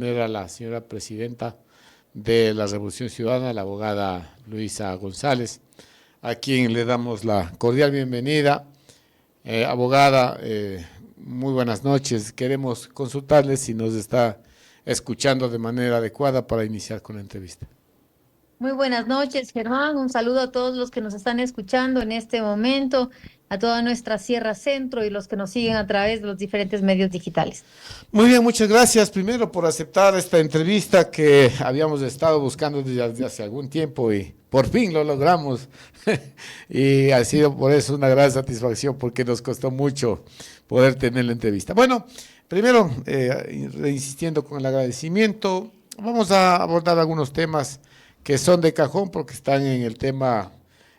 A la señora presidenta de la Revolución Ciudadana, la abogada Luisa González, a quien le damos la cordial bienvenida. Abogada, muy buenas noches. Queremos consultarle si nos está escuchando de manera adecuada para iniciar con la entrevista. Muy buenas noches, Germán. Un saludo a todos los que nos están escuchando en este momento, a toda nuestra Sierra Centro y los que nos siguen a través de los diferentes medios digitales. Muy bien, muchas gracias primero por aceptar esta entrevista que habíamos estado buscando desde hace algún tiempo y por fin lo logramos. Y ha sido por eso una gran satisfacción porque nos costó mucho poder tener la entrevista. Bueno, primero, insistiendo con el agradecimiento, vamos a abordar algunos temas que son de cajón porque están en el tema,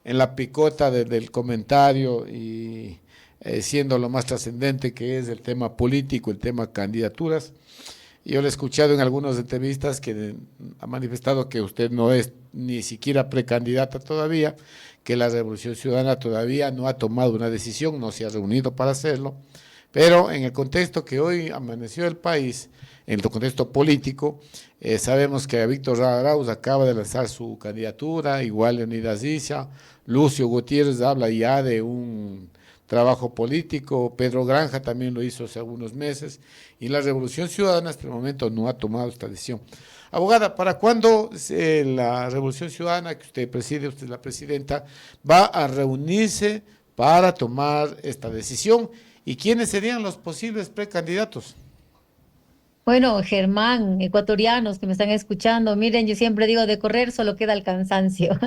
en la picota del comentario y siendo lo más trascendente que es el tema político, el tema candidaturas. Yo le he escuchado en algunas entrevistas que ha manifestado que usted no es ni siquiera precandidata todavía, que la Revolución Ciudadana todavía no ha tomado una decisión, no se ha reunido para hacerlo, pero en el contexto que hoy amaneció el país, en el contexto político, sabemos que Víctor Arauz acaba de lanzar su candidatura, igual Leonidas Issa, Lucio Gutiérrez habla ya de un trabajo político, Pedro Granja también lo hizo hace algunos meses, y la Revolución Ciudadana hasta el momento no ha tomado esta decisión. Abogada, ¿para cuándo la Revolución Ciudadana, que usted preside, usted es la presidenta, va a reunirse para tomar esta decisión? ¿Y quiénes serían los posibles precandidatos? Bueno, Germán, ecuatorianos que me están escuchando, miren, yo siempre digo, de correr solo queda el cansancio.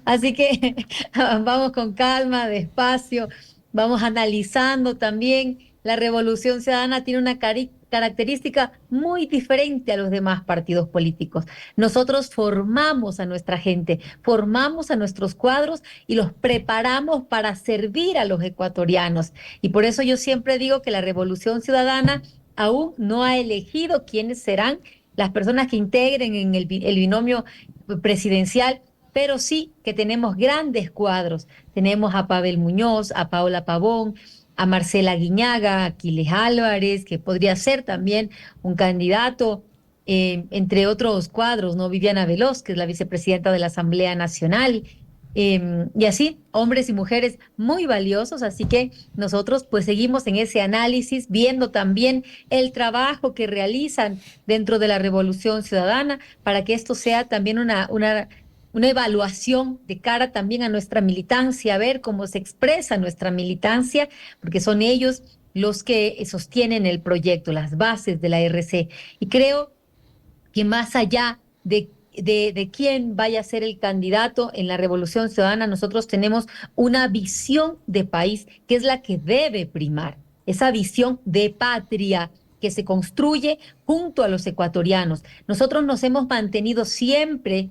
Así que vamos con calma, despacio, vamos analizando también. La Revolución Ciudadana tiene una característica muy diferente a los demás partidos políticos. Nosotros formamos a nuestra gente, formamos a nuestros cuadros y los preparamos para servir a los ecuatorianos. Y por eso yo siempre digo que la Revolución Ciudadana aún no ha elegido quiénes serán las personas que integren en el binomio presidencial, pero sí que tenemos grandes cuadros. Tenemos a Pavel Muñoz, a Paola Pavón, a Marcela Guiñaga, a Aquiles Álvarez, que podría ser también un candidato, entre otros cuadros, ¿no? Viviana Veloz, que es la vicepresidenta de la Asamblea Nacional, y así, hombres y mujeres muy valiosos, así que nosotros pues seguimos en ese análisis, viendo también el trabajo que realizan dentro de la Revolución Ciudadana para que esto sea también una evaluación de cara también a nuestra militancia, a ver cómo se expresa nuestra militancia, porque son ellos los que sostienen el proyecto, las bases de la RC. Y creo que más allá de quién vaya a ser el candidato en la Revolución Ciudadana, nosotros tenemos una visión de país que es la que debe primar, esa visión de patria que se construye junto a los ecuatorianos. Nosotros nos hemos mantenido siempre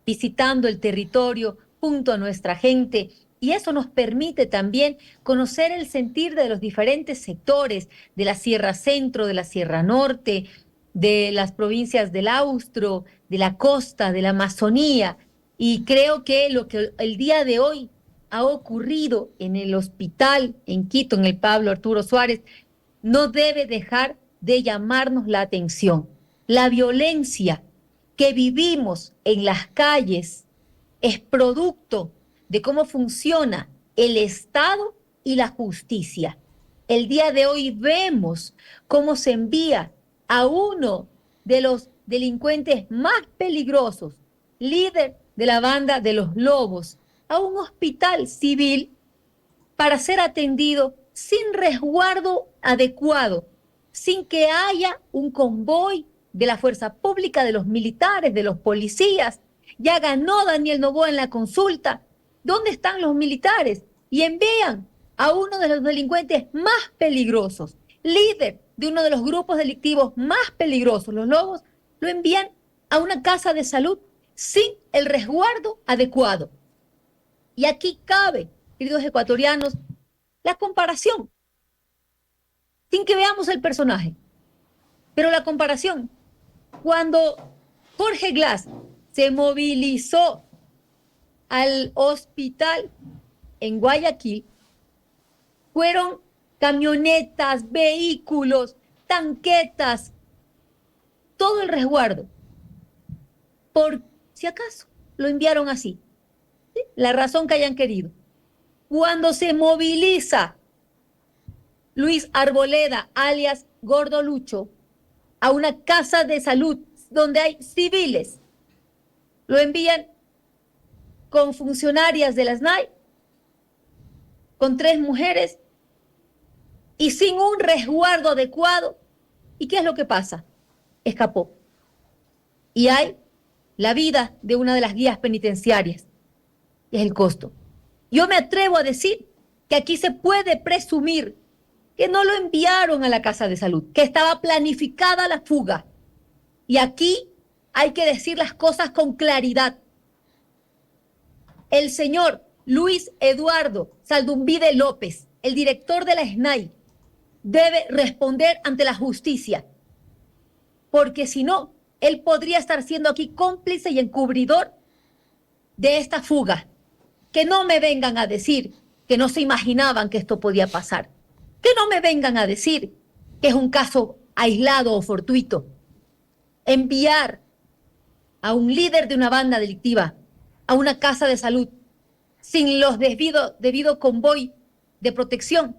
visitando el territorio junto a nuestra gente. Y eso nos permite también conocer el sentir de los diferentes sectores de la Sierra Centro, de la Sierra Norte, de las provincias del Austro, de la costa, de la Amazonía. Y creo que lo que el día de hoy ha ocurrido en el hospital en Quito, en el Pablo Arturo Suárez, no debe dejar de llamarnos la atención. La violencia que vivimos en las calles es producto de cómo funciona el Estado y la justicia. El día de hoy vemos cómo se envía a uno de los delincuentes más peligrosos, líder de la banda de los Lobos, a un hospital civil para ser atendido sin resguardo adecuado, sin que haya un convoy de la fuerza pública, de los militares, de los policías. Ya ganó Daniel Noboa en la consulta. ¿Dónde están los militares? Y envían a uno de los delincuentes más peligrosos, líder de uno de los grupos delictivos más peligrosos, los Lobos, lo envían a una casa de salud sin el resguardo adecuado. Y aquí cabe, queridos ecuatorianos, la comparación, sin que veamos el personaje, pero la comparación. Cuando Jorge Glass se movilizó al hospital en Guayaquil, fueron camionetas, vehículos, tanquetas, todo el resguardo. Por si acaso, lo enviaron así. ¿Sí? La razón que hayan querido. Cuando se moviliza Luis Arboleda, alias Gordo Lucho, a una casa de salud donde hay civiles, lo envían con funcionarias de la SNAI, con 3 mujeres y sin un resguardo adecuado. ¿Y qué es lo que pasa? Escapó. Y hay la vida de una de las guías penitenciarias. Es el costo. Yo me atrevo a decir que aquí se puede presumir que no lo enviaron a la casa de salud, que estaba planificada la fuga. Y aquí hay que decir las cosas con claridad. El señor Luis Eduardo Saldumbide López, el director de la SNAI, debe responder ante la justicia, porque si no, él podría estar siendo aquí cómplice y encubridor de esta fuga. Que no me vengan a decir que no se imaginaban que esto podía pasar. Que no me vengan a decir que es un caso aislado o fortuito. Enviar a un líder de una banda delictiva a una casa de salud sin los debido convoy de protección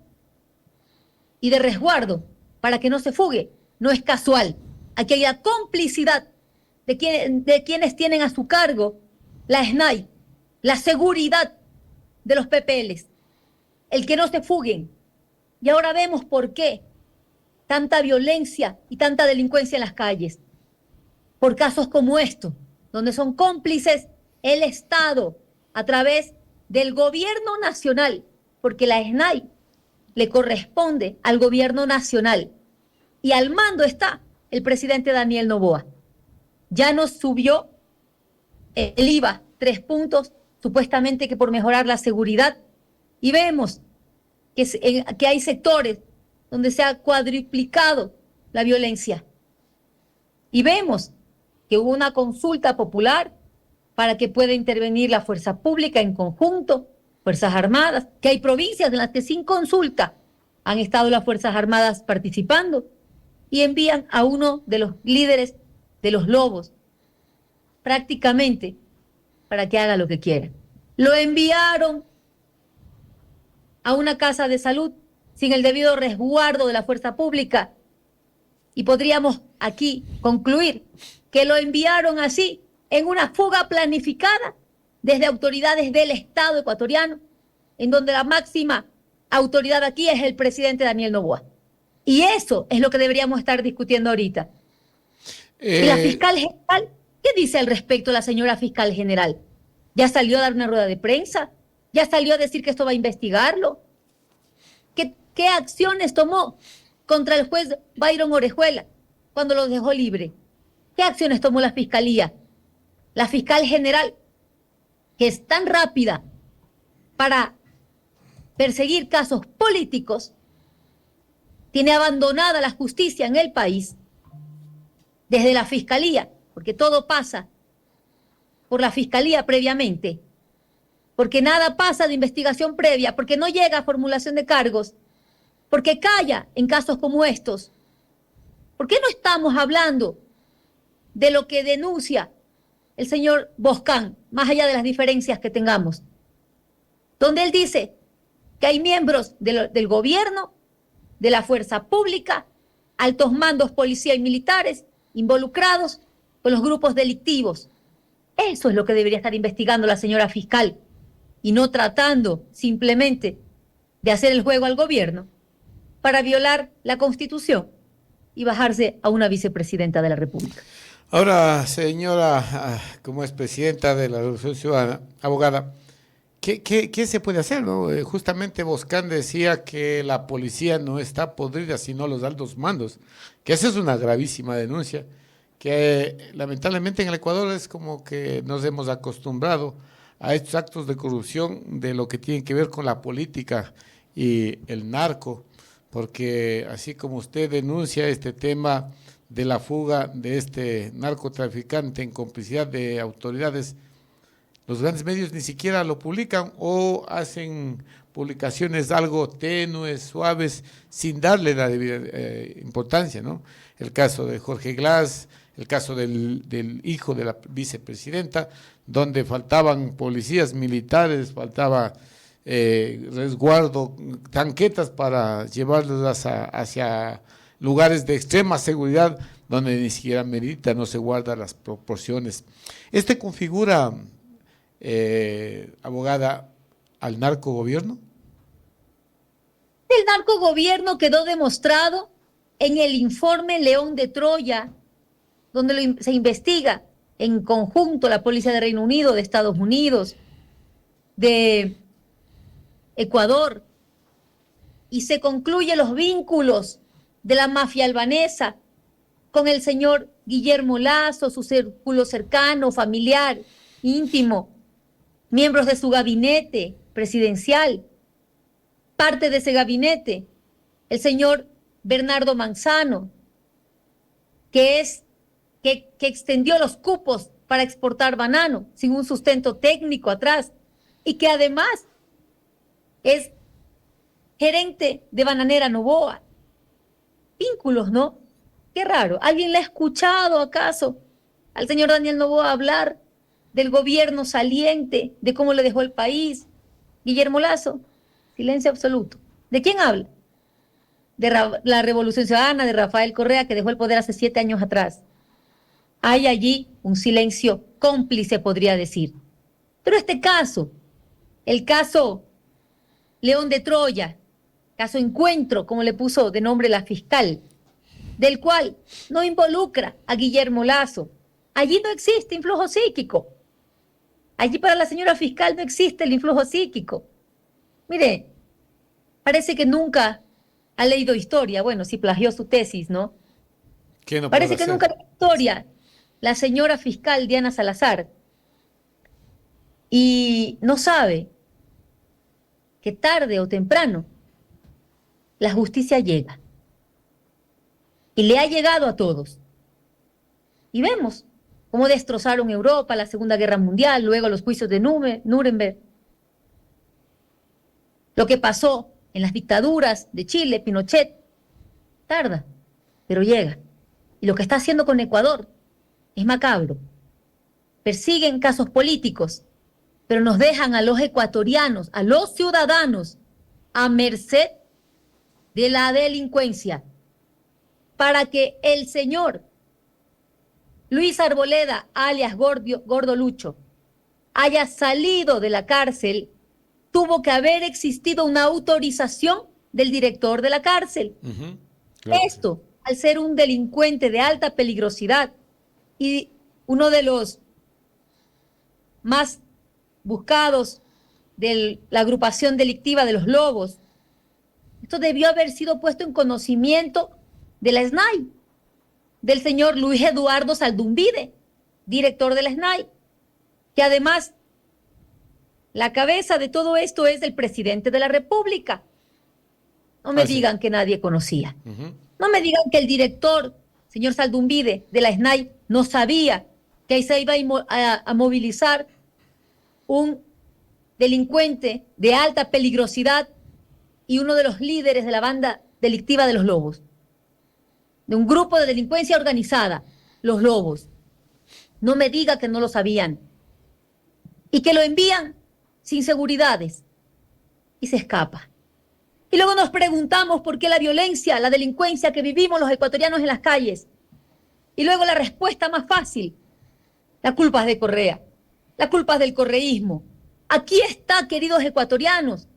y de resguardo para que no se fugue, no es casual. Aquí hay la complicidad de quienes tienen a su cargo la SNAI, la seguridad de los PPLs, el que no se fuguen. Y ahora vemos por qué tanta violencia y tanta delincuencia en las calles. Por casos como estos, donde son cómplices el Estado a través del gobierno nacional, porque la SNAI le corresponde al gobierno nacional y al mando está el presidente Daniel Noboa. Ya nos subió el IVA 3 puntos, supuestamente que por mejorar la seguridad, y vemos que hay sectores donde se ha cuadruplicado la violencia. Y vemos que hubo una consulta popular para que pueda intervenir la fuerza pública en conjunto, Fuerzas Armadas, que hay provincias en las que sin consulta han estado las Fuerzas Armadas participando, y envían a uno de los líderes de los lobos, prácticamente, para que haga lo que quiera. Lo enviaron a una casa de salud sin el debido resguardo de la fuerza pública. Y podríamos aquí concluir que lo enviaron así, en una fuga planificada desde autoridades del Estado ecuatoriano, en donde la máxima autoridad aquí es el presidente Daniel Noboa. Y eso es lo que deberíamos estar discutiendo ahorita. Y la fiscal general, ¿qué dice al respecto la señora fiscal general? ¿Ya salió a dar una rueda de prensa? ¿Ya salió a decir que esto va a investigarlo? ¿Qué acciones tomó contra el juez Byron Orejuela cuando lo dejó libre? ¿Qué acciones tomó la fiscalía? La fiscal general, que es tan rápida para perseguir casos políticos, tiene abandonada la justicia en el país desde la fiscalía, porque todo pasa por la fiscalía previamente, porque nada pasa de investigación previa, porque no llega a formulación de cargos, porque calla en casos como estos. ¿Por qué no estamos hablando de lo que denuncia el señor Boscán, más allá de las diferencias que tengamos? Donde él dice que hay miembros del gobierno, de la fuerza pública, altos mandos policía y militares involucrados con los grupos delictivos. Eso es lo que debería estar investigando la señora fiscal y no tratando simplemente de hacer el juego al gobierno para violar la Constitución y bajarse a una vicepresidenta de la República. Ahora, señora, como es presidenta de la Revolución Ciudadana, abogada, ¿qué se puede hacer, no? Justamente Boscán decía que la policía no está podrida, sino los altos mandos, que esa es una gravísima denuncia, que lamentablemente en el Ecuador es como que nos hemos acostumbrado a estos actos de corrupción de lo que tiene que ver con la política y el narco, porque así como usted denuncia este tema de la fuga de este narcotraficante en complicidad de autoridades, los grandes medios ni siquiera lo publican o hacen publicaciones algo tenues, suaves, sin darle la debida importancia, ¿no? El caso de Jorge Glass, el caso del hijo de la vicepresidenta, donde faltaban policías militares, faltaba resguardo, tanquetas para llevarlas hacia lugares de extrema seguridad, donde ni siquiera medita, no se guardan las proporciones. Este configura, abogada, al narcogobierno. El narcogobierno quedó demostrado en el informe León de Troya, donde se investiga en conjunto la policía de Reino Unido, de Estados Unidos, de Ecuador, y se concluye los vínculos de la mafia albanesa con el señor Guillermo Lasso, su círculo cercano, familiar, íntimo, miembros de su gabinete presidencial, parte de ese gabinete, el señor Bernardo Manzano, que extendió los cupos para exportar banano sin un sustento técnico atrás, y que además es gerente de Bananera Novoa. Vínculos, ¿no? Qué raro. ¿Alguien le ha escuchado acaso al señor Daniel Noboa hablar del gobierno saliente, de cómo le dejó el país? Guillermo Lasso, silencio absoluto. ¿De quién habla? De la Revolución Ciudadana, de Rafael Correa, que dejó el poder hace 7 años atrás. Hay allí un silencio cómplice, podría decir. Pero este caso, el caso León de Troya, caso Encuentro, como le puso de nombre la fiscal, del cual no involucra a Guillermo Lasso. Allí no existe influjo psíquico. Allí para la señora fiscal no existe el influjo psíquico. Mire, parece que nunca ha leído historia. Bueno, sí plagió su tesis, ¿no? ¿Qué no Parece puede que hacer? nunca ha leído historia la señora fiscal Diana Salazar. Y no sabe que tarde o temprano la justicia llega. Y le ha llegado a todos. Y vemos cómo destrozaron Europa, la Segunda Guerra Mundial, luego los juicios de Nuremberg. Lo que pasó en las dictaduras de Chile, Pinochet, tarda, pero llega. Y lo que está haciendo con Ecuador es macabro. Persiguen casos políticos, pero nos dejan a los ecuatorianos, a los ciudadanos, a merced de la delincuencia, para que el señor Luis Arboleda, alias Gordo Lucho, haya salido de la cárcel, tuvo que haber existido una autorización del director de la cárcel. Claro. Esto, al ser un delincuente de alta peligrosidad y uno de los más buscados de la agrupación delictiva de los Lobos, esto debió haber sido puesto en conocimiento de la SNAI, del señor Luis Eduardo Saldumbide, director de la SNAI, que además la cabeza de todo esto es el presidente de la República. No me digan que nadie conocía. No me digan que el director, señor Saldumbide, de la SNAI, no sabía que ahí se iba a movilizar un delincuente de alta peligrosidad y uno de los líderes de la banda delictiva de los Lobos, de un grupo de delincuencia organizada, los Lobos. No me diga que no lo sabían y que lo envían sin seguridades y se escapa. Y luego nos preguntamos por qué la violencia, la delincuencia que vivimos los ecuatorianos en las calles. Y luego la respuesta más fácil: la culpa es de Correa, la culpa es del correísmo. Aquí está, queridos ecuatorianos,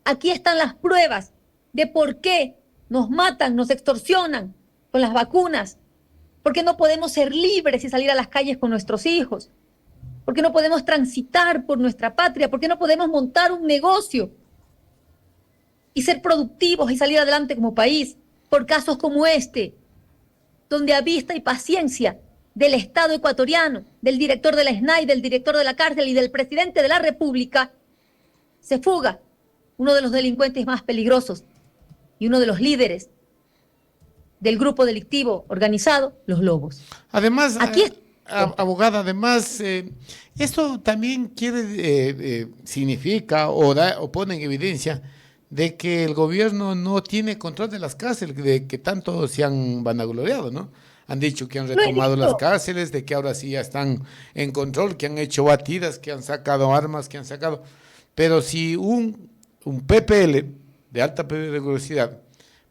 aquí están las pruebas de por qué nos matan, nos extorsionan con las vacunas, por qué no podemos ser libres y salir a las calles con nuestros hijos, por qué no podemos transitar por nuestra patria, por qué no podemos montar un negocio y ser productivos y salir adelante como país, por casos como este, donde a vista y paciencia del Estado ecuatoriano, del director de la SNAI, del director de la cárcel y del presidente de la República, se fuga uno de los delincuentes más peligrosos y uno de los líderes del grupo delictivo organizado, los Lobos. Además, aquí abogada, además, esto también significa o pone en evidencia de que el gobierno no tiene control de las cárceles, de que tanto se han vanagloriado, ¿no? Han dicho que han Lo he retomado las dicho. cárceles, de que ahora sí ya están en control, que han hecho batidas, que han sacado armas, que han sacado... Pero si un PPL de alta peligrosidad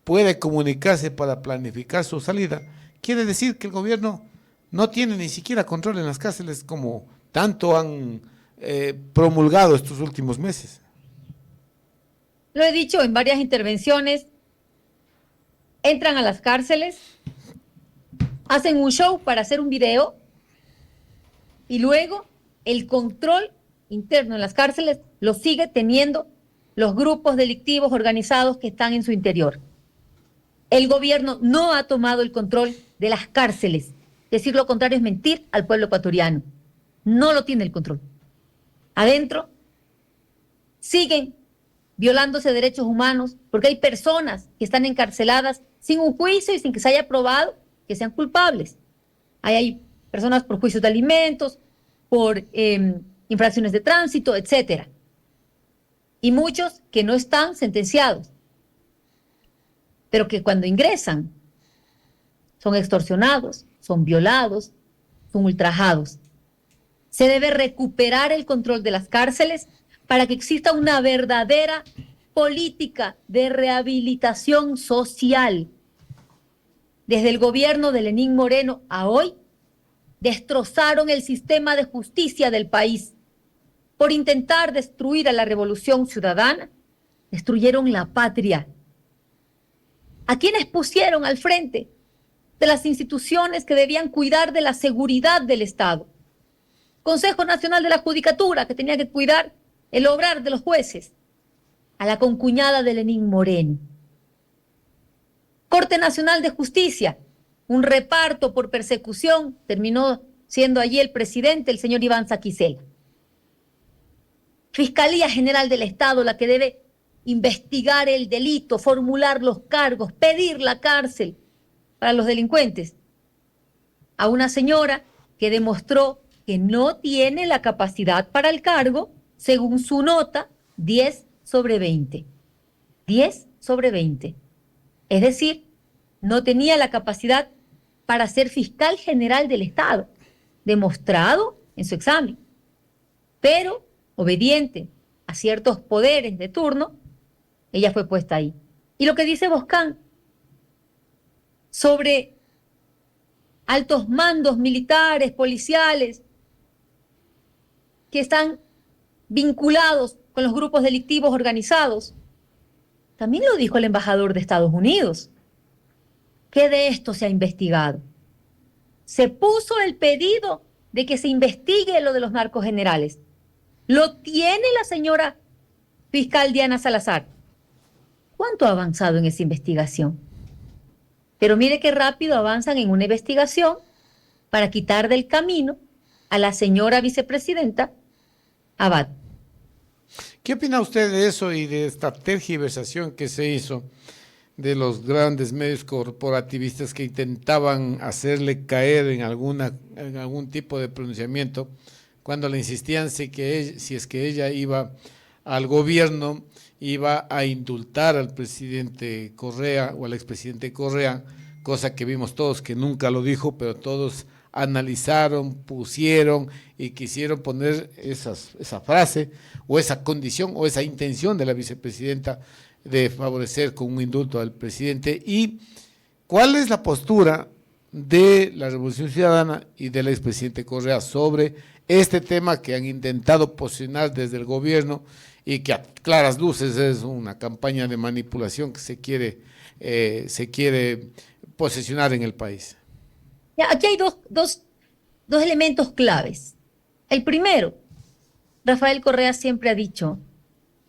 puede comunicarse para planificar su salida, quiere decir que el gobierno no tiene ni siquiera control en las cárceles como tanto han promulgado estos últimos meses. Lo he dicho en varias intervenciones. Entran a las cárceles, hacen un show para hacer un video y luego el control interno en las cárceles lo sigue teniendo los grupos delictivos organizados que están en su interior. El gobierno no ha tomado el control de las cárceles. Decir lo contrario es mentir al pueblo ecuatoriano. No lo tiene el control. Adentro siguen violándose derechos humanos porque hay personas que están encarceladas sin un juicio y sin que se haya probado que sean culpables. Hay personas por juicios de alimentos, por infracciones de tránsito, etcétera. Y muchos que no están sentenciados, pero que cuando ingresan son extorsionados, son violados, son ultrajados. Se debe recuperar el control de las cárceles para que exista una verdadera política de rehabilitación social. Desde el gobierno de Lenín Moreno a hoy, destrozaron el sistema de justicia del país. Por intentar destruir a la revolución ciudadana, destruyeron la patria. ¿A quiénes pusieron al frente de las instituciones que debían cuidar de la seguridad del Estado? Consejo Nacional de la Judicatura, que tenía que cuidar el obrar de los jueces. A la concuñada de Lenín Moreno. Corte Nacional de Justicia, un reparto por persecución, terminó siendo allí el presidente, el señor Iván Saquicela. Fiscalía General del Estado, la que debe investigar el delito, formular los cargos, pedir la cárcel para los delincuentes. A una señora que demostró que no tiene la capacidad para el cargo, según su nota, 10/20. 10/20. Es decir, no tenía la capacidad para ser fiscal general del Estado, demostrado en su examen. Pero, obediente a ciertos poderes de turno, ella fue puesta ahí. Y lo que dice Boscán sobre altos mandos militares, policiales, que están vinculados con los grupos delictivos organizados, también lo dijo el embajador de Estados Unidos. ¿Qué de esto se ha investigado? Se puso el pedido de que se investigue lo de los narcos generales. Lo tiene la señora fiscal Diana Salazar. ¿Cuánto ha avanzado en esa investigación? Pero mire qué rápido avanzan en una investigación para quitar del camino a la señora vicepresidenta Abad. ¿Qué opina usted de eso y de esta tergiversación que se hizo de los grandes medios corporativistas que intentaban hacerle caer en algún tipo de pronunciamiento cuando le insistían si es que ella iba al gobierno, iba a indultar al presidente Correa o al expresidente Correa, cosa que vimos todos que nunca lo dijo, pero todos analizaron, pusieron y quisieron poner esa frase o esa condición o esa intención de la vicepresidenta de favorecer con un indulto al presidente. ¿Y cuál es la postura de la Revolución Ciudadana y del expresidente Correa sobre este tema que han intentado posicionar desde el gobierno y que a claras luces es una campaña de manipulación que se quiere posesionar en el país? Ya, aquí hay dos elementos claves. El primero, Rafael Correa siempre ha dicho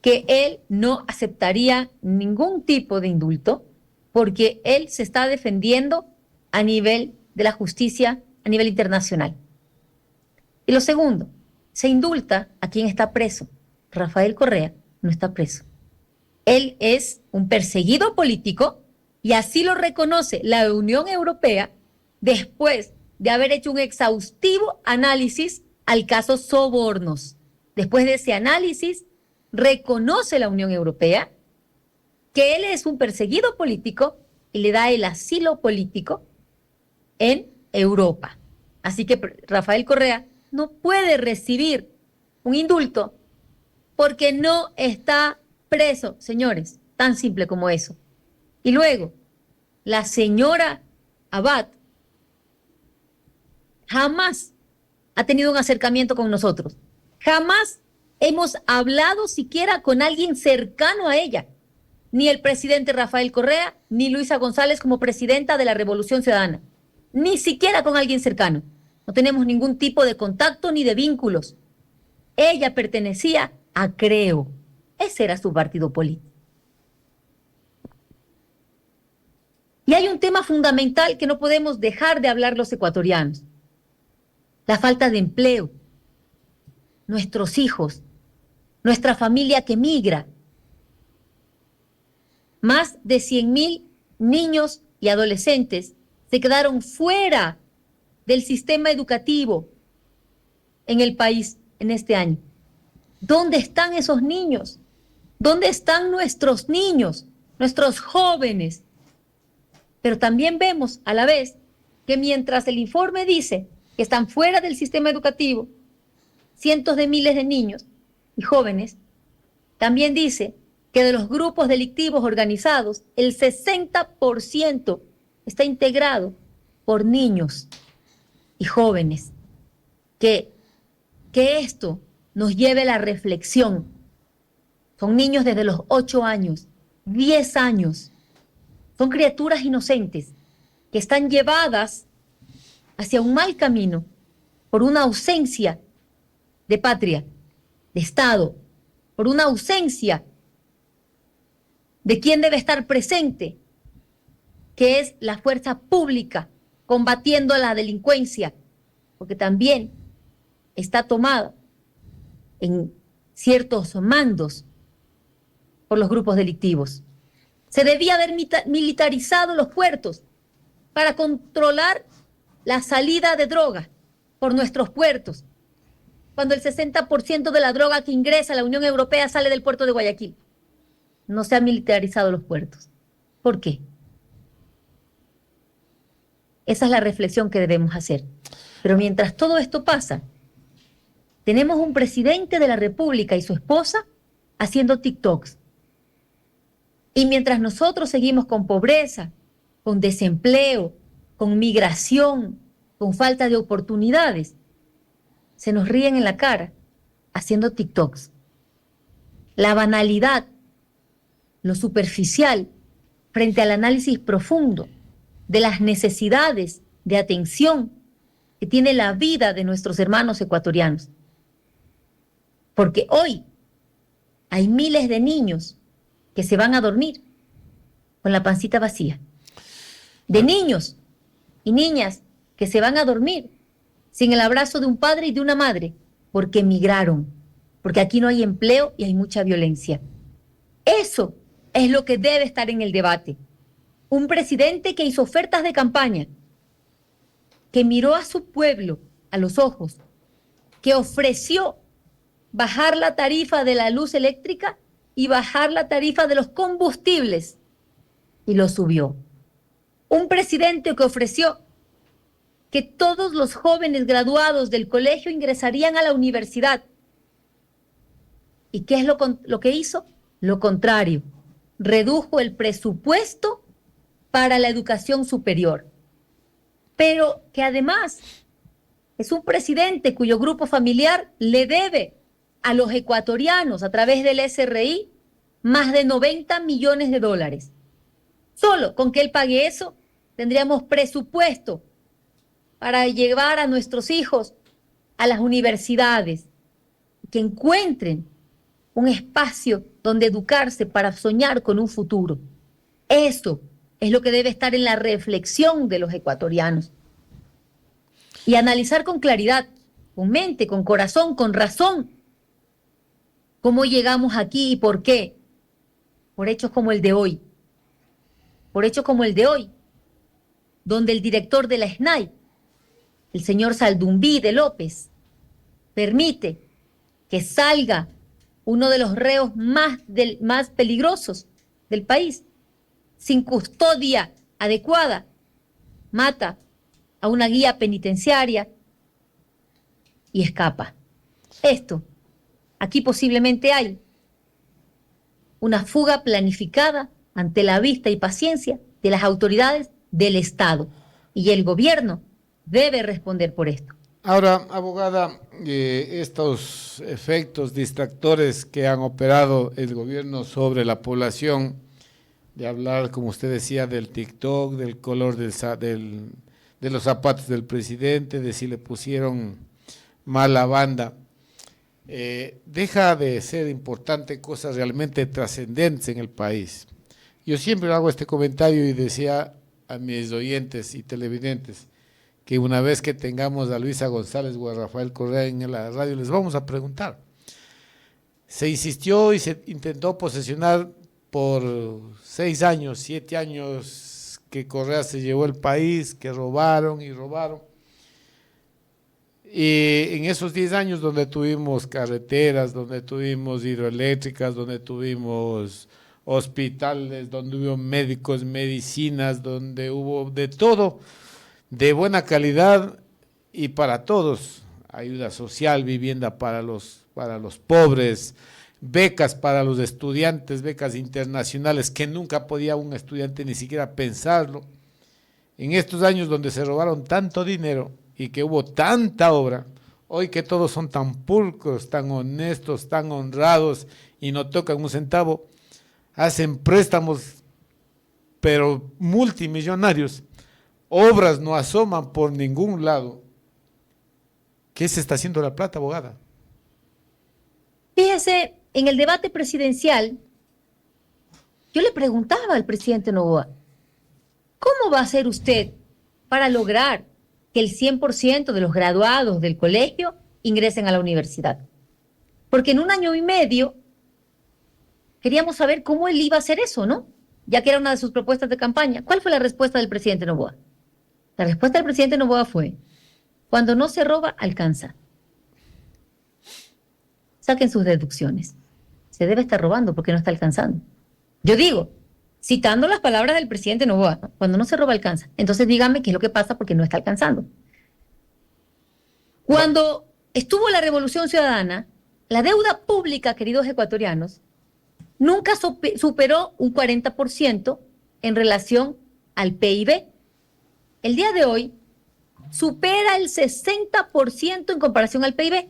que él no aceptaría ningún tipo de indulto porque él se está defendiendo a nivel de la justicia, a nivel internacional. Y lo segundo, se indulta a quien está preso. Rafael Correa no está preso. Él es un perseguido político y así lo reconoce la Unión Europea después de haber hecho un exhaustivo análisis al caso Sobornos. Después de ese análisis, reconoce la Unión Europea que él es un perseguido político y le da el asilo político en Europa. Así que Rafael Correa no puede recibir un indulto porque no está preso, señores, tan simple como eso. Y luego, la señora Abad jamás ha tenido un acercamiento con nosotros. Jamás hemos hablado siquiera con alguien cercano a ella. Ni el presidente Rafael Correa, ni Luisa González como presidenta de la Revolución Ciudadana. Ni siquiera con alguien cercano. No tenemos ningún tipo de contacto ni de vínculos. Ella pertenecía a Creo. Ese era su partido político. Y hay un tema fundamental que no podemos dejar de hablar los ecuatorianos. La falta de empleo. Nuestros hijos. Nuestra familia que migra. Más de 100.000 niños y adolescentes se quedaron fuera del sistema educativo en el país en este año. ¿Dónde están esos niños? ¿Dónde están nuestros niños, nuestros jóvenes? Pero también vemos a la vez que mientras el informe dice que están fuera del sistema educativo cientos de miles de niños y jóvenes, también dice que de los grupos delictivos organizados, el 60% está integrado por niños y jóvenes. Que esto nos lleve a la reflexión. Son niños desde los 8 años, 10 años. Son criaturas inocentes que están llevadas hacia un mal camino por una ausencia de patria, de Estado, por una ausencia de quién debe estar presente, que es la fuerza pública combatiendo a la delincuencia, porque también está tomada en ciertos mandos por los grupos delictivos. Se debía haber militarizado los puertos para controlar la salida de droga por nuestros puertos, cuando el 60% de la droga que ingresa a la Unión Europea sale del puerto de Guayaquil. No se han militarizado los puertos. ¿Por qué? Esa es la reflexión que debemos hacer. Pero mientras todo esto pasa, tenemos un presidente de la República y su esposa haciendo TikToks. Y mientras nosotros seguimos con pobreza, con desempleo, con migración, con falta de oportunidades, se nos ríen en la cara haciendo TikToks. La banalidad, lo superficial, frente al análisis profundo de las necesidades de atención que tiene la vida de nuestros hermanos ecuatorianos. Porque hoy hay miles de niños que se van a dormir con la pancita vacía. De niños y niñas que se van a dormir sin el abrazo de un padre y de una madre, porque emigraron, porque aquí no hay empleo y hay mucha violencia. Eso es lo que debe estar en el debate. Un presidente que hizo ofertas de campaña, que miró a su pueblo a los ojos, que ofreció bajar la tarifa de la luz eléctrica y bajar la tarifa de los combustibles, y lo subió. Un presidente que ofreció que todos los jóvenes graduados del colegio ingresarían a la universidad. ¿Y qué es lo que hizo? Lo contrario. Redujo el presupuesto para la educación superior. Pero que además es un presidente cuyo grupo familiar le debe a los ecuatorianos a través del SRI más de 90 millones de dólares. Solo con que él pague eso, tendríamos presupuesto para llevar a nuestros hijos a las universidades, que encuentren un espacio donde educarse para soñar con un futuro. Eso es lo que debe estar en la reflexión de los ecuatorianos. Y analizar con claridad, con mente, con corazón, con razón, cómo llegamos aquí y por qué. Por hechos como el de hoy. Por hechos como el de hoy, donde el director de la SNAI, el señor Saldumbide López, permite que salga uno de los reos más peligrosos del país, sin custodia adecuada, mata a una guía penitenciaria y escapa. Esto, aquí posiblemente hay una fuga planificada ante la vista y paciencia de las autoridades del Estado. Y el gobierno debe responder por esto. Ahora, abogada, estos efectos distractores que han operado el gobierno sobre la población, de hablar, como usted decía, del TikTok, del color de los zapatos del presidente, de si le pusieron mala banda, deja de ser importante cosas realmente trascendentes en el país. Yo siempre hago este comentario y decía a mis oyentes y televidentes que una vez que tengamos a Luisa González o a Rafael Correa en la radio, les vamos a preguntar. Se insistió y se intentó posesionar por 6 años, 7 años que Correa se llevó el país, que robaron y robaron. Y en esos 10 años donde tuvimos carreteras, donde tuvimos hidroeléctricas, donde tuvimos hospitales, donde hubo médicos, medicinas, donde hubo de todo, de buena calidad y para todos, ayuda social, vivienda para los pobres, becas para los estudiantes, becas internacionales que nunca podía un estudiante ni siquiera pensarlo. En estos años donde se robaron tanto dinero y que hubo tanta obra, hoy que todos son tan pulcros, tan honestos, tan honrados y no tocan un centavo, hacen préstamos, pero multimillonarios, obras no asoman por ningún lado. ¿Qué se está haciendo la plata, abogada? Fíjese, en el debate presidencial, yo le preguntaba al presidente Noboa, ¿cómo va a hacer usted para lograr que el 100% de los graduados del colegio ingresen a la universidad? Porque en 1 año y medio queríamos saber cómo él iba a hacer eso, ¿no? Ya que era una de sus propuestas de campaña. ¿Cuál fue la respuesta del presidente Noboa? La respuesta del presidente Noboa fue, cuando no se roba, alcanza. Saquen sus deducciones. Se debe estar robando porque no está alcanzando. Yo digo, citando las palabras del presidente Noboa, ¿no? Cuando no se roba, alcanza. Entonces díganme qué es lo que pasa porque no está alcanzando. Cuando estuvo la Revolución Ciudadana, la deuda pública, queridos ecuatorianos, nunca superó un 40% en relación al PIB. El día de hoy supera el 60% en comparación al PIB.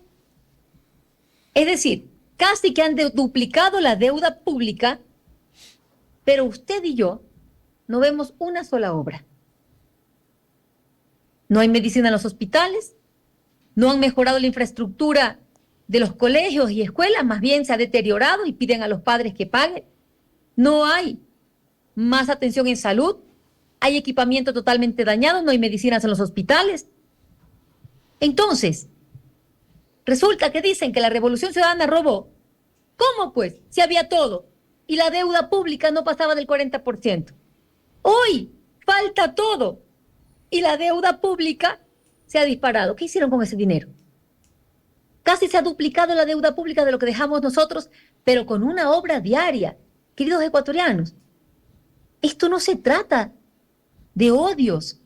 Es decir, casi que han duplicado la deuda pública, pero usted y yo no vemos una sola obra. No hay medicina en los hospitales, no han mejorado la infraestructura de los colegios y escuelas, más bien se ha deteriorado y piden a los padres que paguen. No hay más atención en salud, hay equipamiento totalmente dañado, no hay medicinas en los hospitales. Entonces, resulta que dicen que la Revolución Ciudadana robó. ¿Cómo pues? Si había todo y la deuda pública no pasaba del 40%. Hoy falta todo y la deuda pública se ha disparado. ¿Qué hicieron con ese dinero? Casi se ha duplicado la deuda pública de lo que dejamos nosotros, pero con una obra diaria. Queridos ecuatorianos, esto no se trata de odios,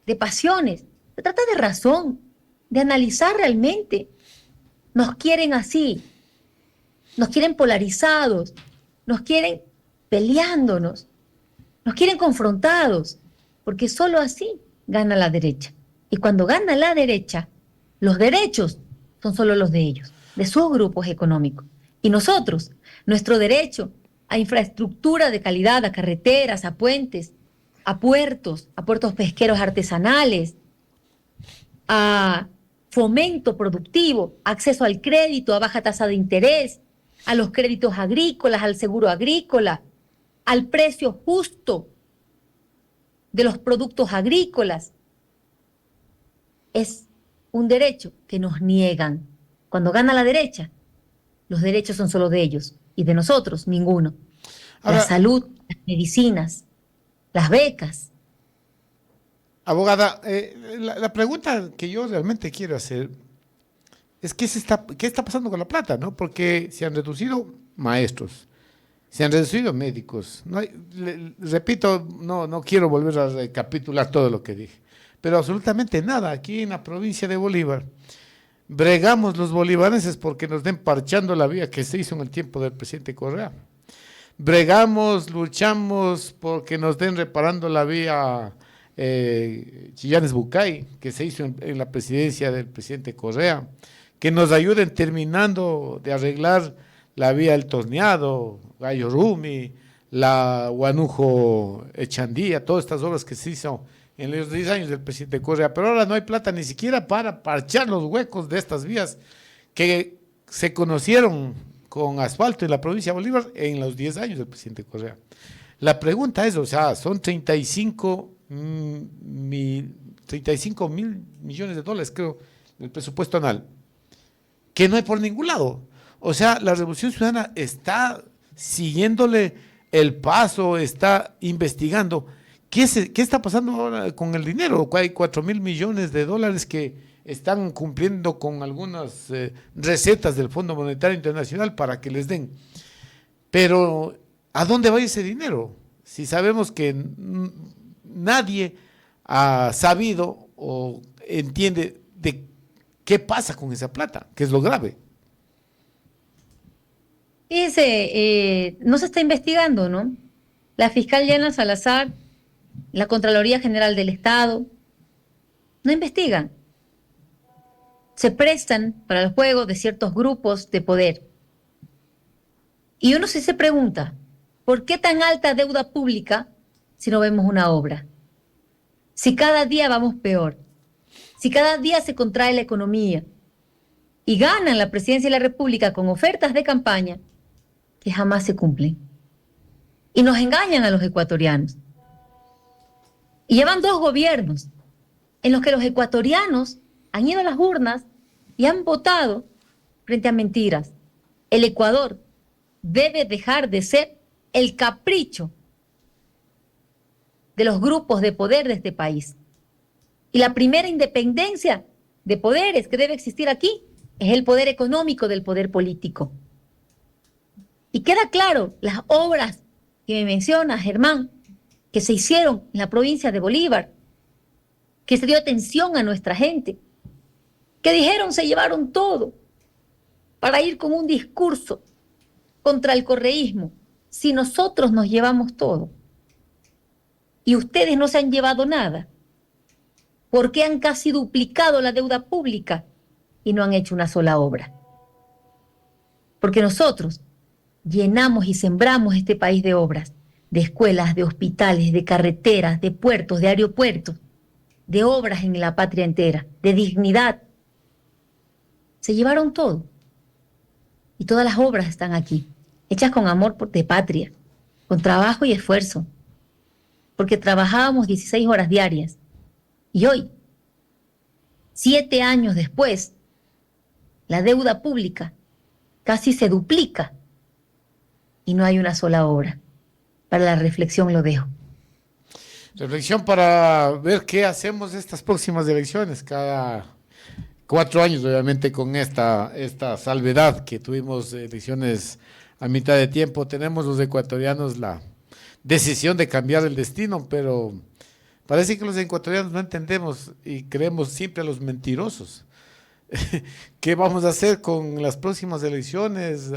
de pasiones, se trata de razón, de analizar realmente. Nos quieren así, nos quieren polarizados, nos quieren peleándonos, nos quieren confrontados, porque solo así gana la derecha. Y cuando gana la derecha, los derechos son solo los de ellos, de sus grupos económicos. Y nosotros, nuestro derecho a infraestructura de calidad, a carreteras, a puentes, a puertos pesqueros artesanales, a fomento productivo, acceso al crédito a baja tasa de interés, a los créditos agrícolas, al seguro agrícola, al precio justo de los productos agrícolas. Es un derecho que nos niegan. Cuando gana la derecha, los derechos son solo de ellos y de nosotros ninguno. Ahora, la salud, las medicinas, las becas. Abogada, la pregunta que yo realmente quiero hacer es qué está pasando con la plata, ¿no? Porque se han reducido maestros, se han reducido médicos. Repito, no quiero volver a recapitular todo lo que dije, pero absolutamente nada. Aquí en la provincia de Bolívar, bregamos los bolivarenses porque nos den parchando la vía que se hizo en el tiempo del presidente Correa. Bregamos, luchamos porque nos den reparando la vía Chillanes-Bucay, que se hizo en la presidencia del presidente Correa, que nos ayuden terminando de arreglar la vía El Torneado, Gallo Rumi, la Guanujo Echandía, todas estas obras que se hizo en los 10 años del presidente Correa, pero ahora no hay plata ni siquiera para parchar los huecos de estas vías que se conocieron con asfalto en la provincia de Bolívar en los 10 años del presidente Correa. La pregunta es, o sea, son 35 mil millones de dólares, creo, del presupuesto anual, que no hay por ningún lado. O sea, la Revolución Ciudadana está siguiéndole el paso, está investigando. ¿Qué está pasando ahora con el dinero? Hay 4.000 millones de dólares que están cumpliendo con algunas recetas del Fondo Monetario Internacional para que les den. Pero, ¿a dónde va ese dinero? Si sabemos que nadie ha sabido o entiende de qué pasa con esa plata, que es lo grave. Fíjese, no se está investigando, ¿no? La fiscal Yana Salazar, la Contraloría General del Estado, no investigan. Se prestan para el juego de ciertos grupos de poder. Y uno sí se pregunta, ¿por qué tan alta deuda pública si no vemos una obra? Si cada día vamos peor, si cada día se contrae la economía y ganan la presidencia de la República con ofertas de campaña que jamás se cumplen. Y nos engañan a los ecuatorianos. Y llevan 2 gobiernos en los que los ecuatorianos han ido a las urnas y han votado frente a mentiras. El Ecuador debe dejar de ser el capricho de los grupos de poder de este país. Y la primera independencia de poderes que debe existir aquí es el poder económico del poder político. Y queda claro, las obras que me menciona Germán, que se hicieron en la provincia de Bolívar, que se dio atención a nuestra gente, que dijeron se llevaron todo para ir con un discurso contra el correísmo. Si nosotros nos llevamos todo y ustedes no se han llevado nada, ¿por qué han casi duplicado la deuda pública y no han hecho una sola obra? Porque nosotros llenamos y sembramos este país de obras, de escuelas, de hospitales, de carreteras, de puertos, de aeropuertos, de obras en la patria entera, de dignidad. Se llevaron todo. Y todas las obras están aquí, hechas con amor de patria, con trabajo y esfuerzo, porque trabajábamos 16 horas diarias. Y hoy, 7 años después, la deuda pública casi se duplica y no hay una sola obra. Para la reflexión lo dejo. Reflexión para ver qué hacemos estas próximas elecciones, cada 4 años, obviamente, con esta salvedad que tuvimos elecciones a mitad de tiempo. Tenemos los ecuatorianos la decisión de cambiar el destino, pero parece que los ecuatorianos no entendemos y creemos siempre a los mentirosos. ¿Qué vamos a hacer con las próximas elecciones,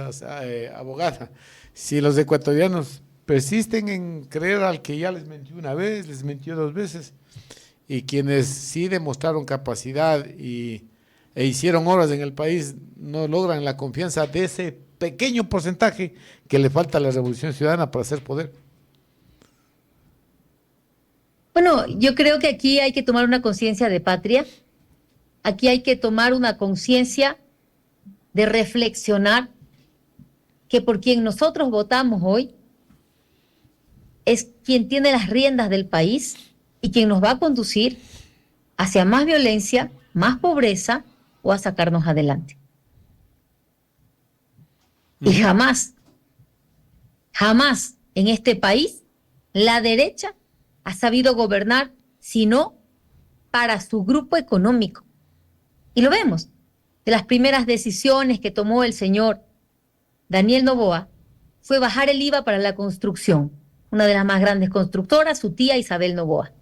abogada? Si los ecuatorianos persisten en creer al que ya les mintió una vez, les mintió 2 veces, y quienes sí demostraron capacidad e hicieron obras en el país no logran la confianza de ese pequeño porcentaje que le falta a la Revolución Ciudadana para hacer poder. Bueno, yo creo que aquí hay que tomar una conciencia de patria, aquí hay que tomar una conciencia de reflexionar que por quien nosotros votamos hoy es quien tiene las riendas del país y quien nos va a conducir hacia más violencia, más pobreza o a sacarnos adelante. Y jamás, jamás en este país la derecha ha sabido gobernar sino para su grupo económico. Y lo vemos, de las primeras decisiones que tomó el señor Daniel Noboa fue bajar el IVA para la construcción. Una de las más grandes constructoras, su tía Isabel Noboa.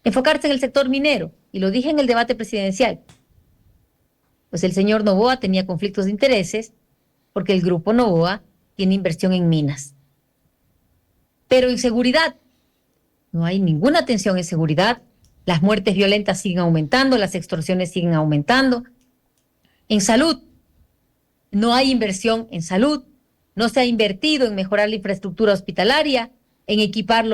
enfocarse en el sector minero, y lo dije en el debate presidencial. Pues el señor Noboa tenía conflictos de intereses porque el grupo Noboa tiene inversión en minas. Pero en seguridad, no hay ninguna atención en seguridad. Las muertes violentas siguen aumentando, las extorsiones siguen aumentando. En salud, no hay inversión en salud, no se ha invertido en mejorar la infraestructura hospitalaria, en equipar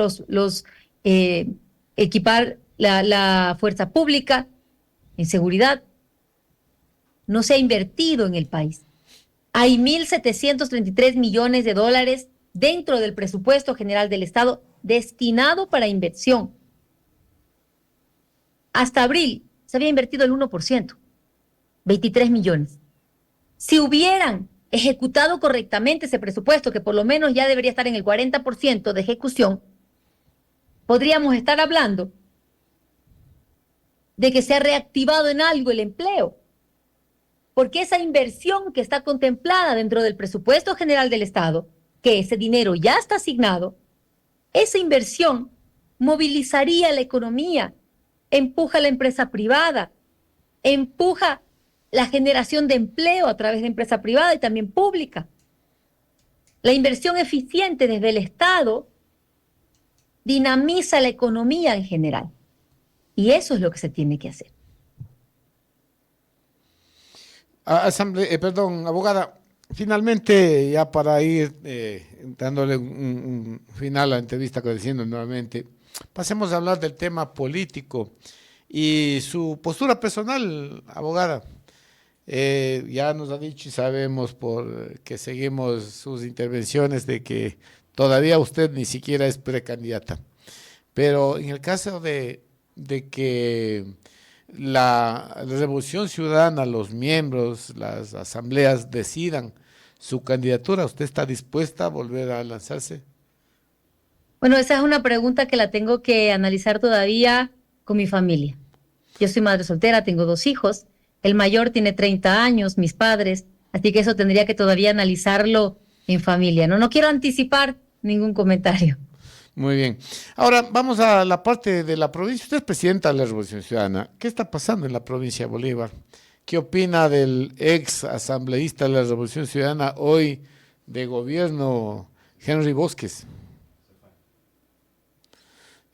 equipar la fuerza pública, en seguridad. No se ha invertido en el país. Hay 1.733 millones de dólares dentro del presupuesto general del Estado destinado para inversión. Hasta abril se había invertido el 1%, 23 millones. Si hubieran ejecutado correctamente ese presupuesto, que por lo menos ya debería estar en el 40% de ejecución, podríamos estar hablando de que se ha reactivado en algo el empleo, porque esa inversión que está contemplada dentro del presupuesto general del Estado, que ese dinero ya está asignado, esa inversión movilizaría la economía, empuja a la empresa privada, empuja la generación de empleo a través de empresa privada y también pública. La inversión eficiente desde el Estado dinamiza la economía en general. Y eso es lo que se tiene que hacer. Abogada, finalmente, ya para ir dándole un final a la entrevista, agradeciendo nuevamente, pasemos a hablar del tema político y su postura personal, abogada. Ya nos ha dicho y sabemos por que seguimos sus intervenciones de que todavía usted ni siquiera es precandidata. Pero en el caso de que la Revolución Ciudadana, los miembros, las asambleas decidan su candidatura, ¿usted está dispuesta a volver a lanzarse? Bueno, esa es una pregunta que la tengo que analizar todavía con mi familia. Yo soy madre soltera, tengo 2 hijos. El mayor tiene 30 años, mis padres, así que eso tendría que todavía analizarlo en familia. No quiero anticipar ningún comentario. Muy bien. Ahora vamos a la parte de la provincia. Usted es presidenta de la Revolución Ciudadana. ¿Qué está pasando en la provincia de Bolívar? ¿Qué opina del ex asambleísta de la Revolución Ciudadana, hoy de gobierno, Henry Bosques?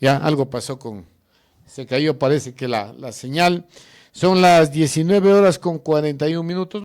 Ya algo pasó se cayó, parece que la señal. Son las 19 horas con 41 minutos.